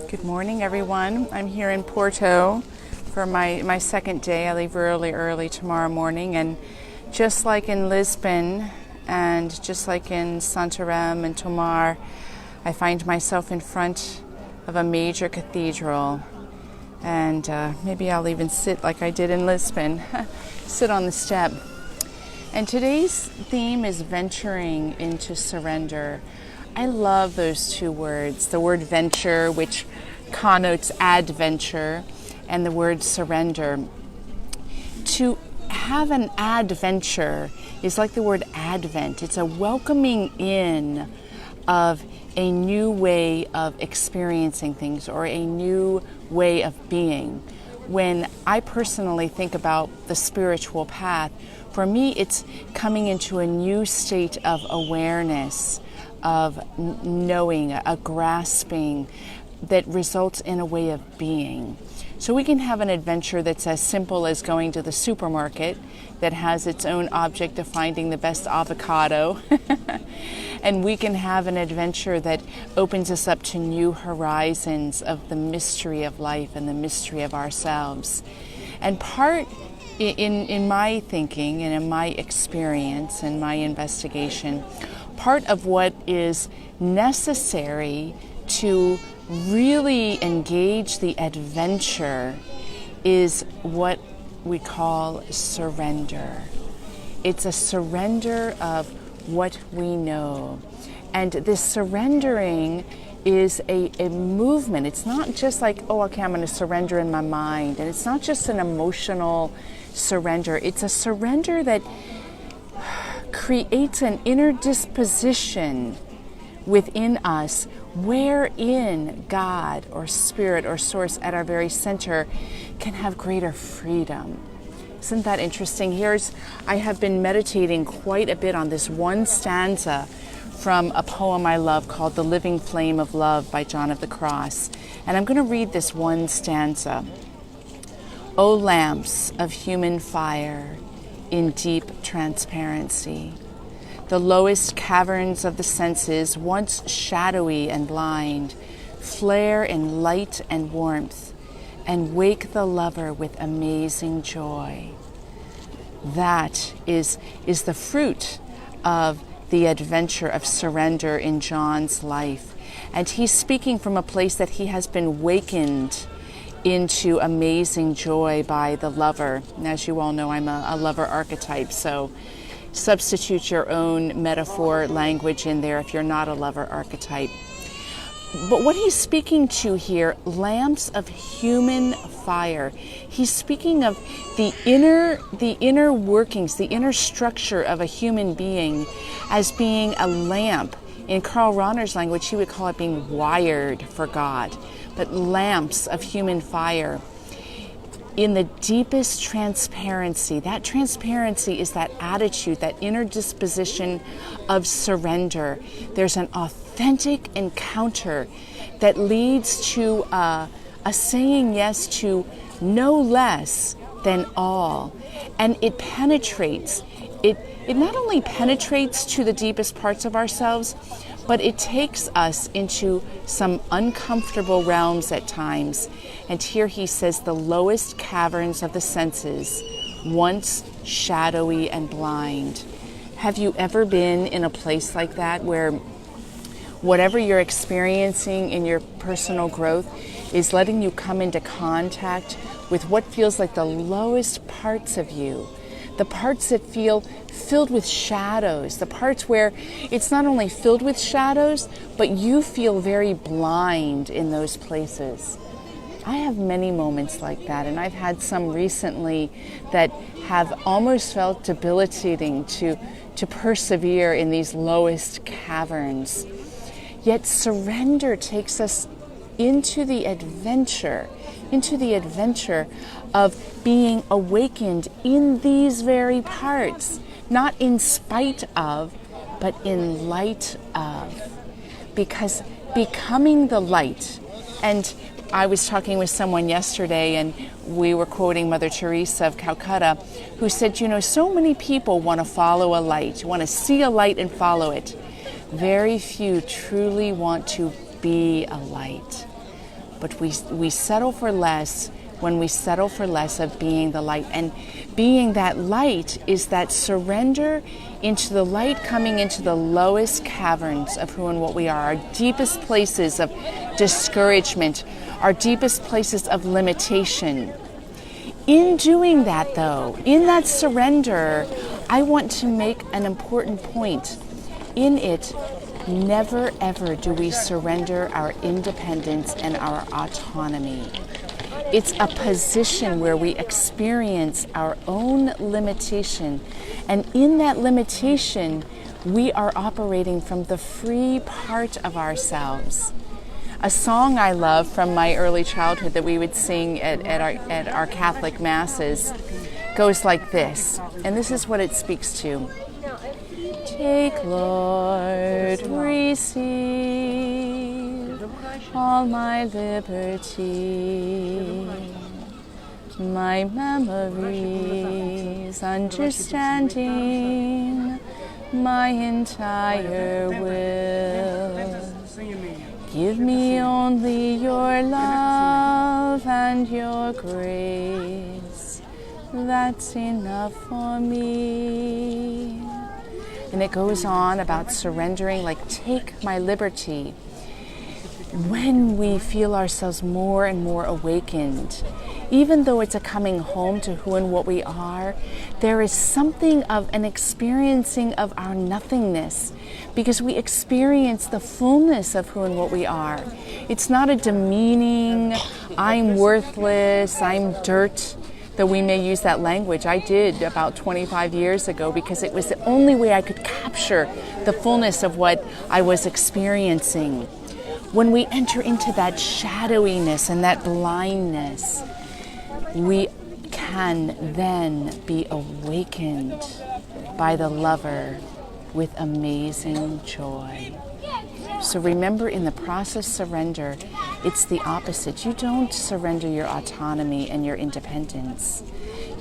Good morning, everyone. I'm here in Porto for my second day. I leave early tomorrow morning, and just like in Lisbon and just like in Santarém and Tomar, I find myself in front of a major cathedral, and maybe I'll even sit like I did in Lisbon, sit on the step. And today's theme is venturing into surrender. I love those two words, the word venture, which connotes adventure, and the word surrender. To have an adventure is like the word advent. It's a welcoming in of a new way of experiencing things or a new way of being. When I personally think about the spiritual path, for me it's coming into a new state of awareness, of knowing, a grasping that results in a way of being. So we can have an adventure that's as simple as going to the supermarket that has its own object of finding the best avocado. And we can have an adventure that opens us up to new horizons of the mystery of life and the mystery of ourselves. And part in my thinking and in my experience and my investigation, part of what is necessary to really engage the adventure is what we call surrender. It's a surrender of what we know. And this surrendering is a movement. It's not just like, oh, okay, I'm going to surrender in my mind. And it's not just an emotional surrender. It's a surrender that creates an inner disposition within us wherein God or Spirit or Source at our very center can have greater freedom. Isn't that interesting? I have been meditating quite a bit on this one stanza from a poem I love called The Living Flame of Love by John of the Cross. And I'm going to read this one stanza. O lamps of human fire in deep transparency, the lowest caverns of the senses, once shadowy and blind, flare in light and warmth, and wake the lover with amazing joy. That is the fruit of the adventure of surrender in John's life. And he's speaking from a place that he has been wakened into amazing joy by the lover. And as you all know, I'm a lover archetype, so substitute your own metaphor language in there if you're not a lover archetype. But what he's speaking to here, lamps of human fire, he's speaking of the inner workings, the inner structure of a human being as being a lamp. In Karl Rahner's language, he would call it being wired for God. But lamps of human fire in the deepest transparency. That transparency is that attitude, that inner disposition of surrender. There's an authentic encounter that leads to a saying yes to no less than all. And it penetrates. It not only penetrates to the deepest parts of ourselves, but it takes us into some uncomfortable realms at times. And here he says, the lowest caverns of the senses, once shadowy and blind. Have you ever been in a place like that where whatever you're experiencing in your personal growth is letting you come into contact with what feels like the lowest parts of you? The parts that feel filled with shadows, the parts where it's not only filled with shadows, but you feel very blind in those places. I have many moments like that, and I've had some recently that have almost felt debilitating to persevere in these lowest caverns. Yet surrender takes us into the adventure of being awakened in these very parts, not in spite of, but in light of. Because becoming the light, and I was talking with someone yesterday and we were quoting Mother Teresa of Calcutta, who said, so many people want to follow a light, want to see a light and follow it. Very few truly want to be a light. but we settle for less when we settle for less of being the light. And being that light is that surrender into the light, coming into the lowest caverns of who and what we are, our deepest places of discouragement, our deepest places of limitation. In doing that, though, in that surrender, I want to make an important point. In it, never ever do we surrender our independence and our autonomy. It's a position where we experience our own limitation, and in that limitation, we are operating from the free part of ourselves. A song I love from my early childhood that we would sing at our Catholic masses goes like this, and this is what it speaks to. Take, Lord, receive all my liberty, my memories, understanding, my entire will. Give me only your love and your grace. That's enough for me. And it goes on about surrendering, like, take my liberty. When we feel ourselves more and more awakened, even though it's a coming home to who and what we are, there is something of an experiencing of our nothingness, because we experience the fullness of who and what we are. It's not a demeaning, I'm worthless, I'm dirt, though we may use that language. I did about 25 years ago, because it was the only way I could capture the fullness of what I was experiencing. When we enter into that shadowiness and that blindness, we can then be awakened by the lover with amazing joy. So remember, in the process of surrender, it's the opposite. You don't surrender your autonomy and your independence.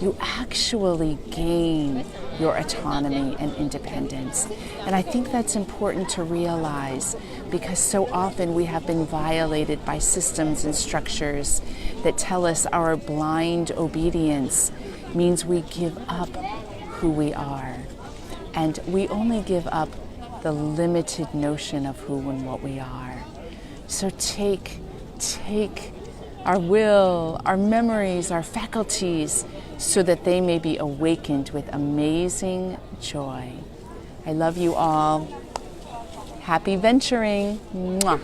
You actually gain your autonomy and independence. And I think that's important to realize, because so often we have been violated by systems and structures that tell us our blind obedience means we give up who we are. And we only give up the limited notion of who and what we are. So take our will, our memories, our faculties, so that they may be awakened with amazing joy. I love you all. Happy venturing. Mwah.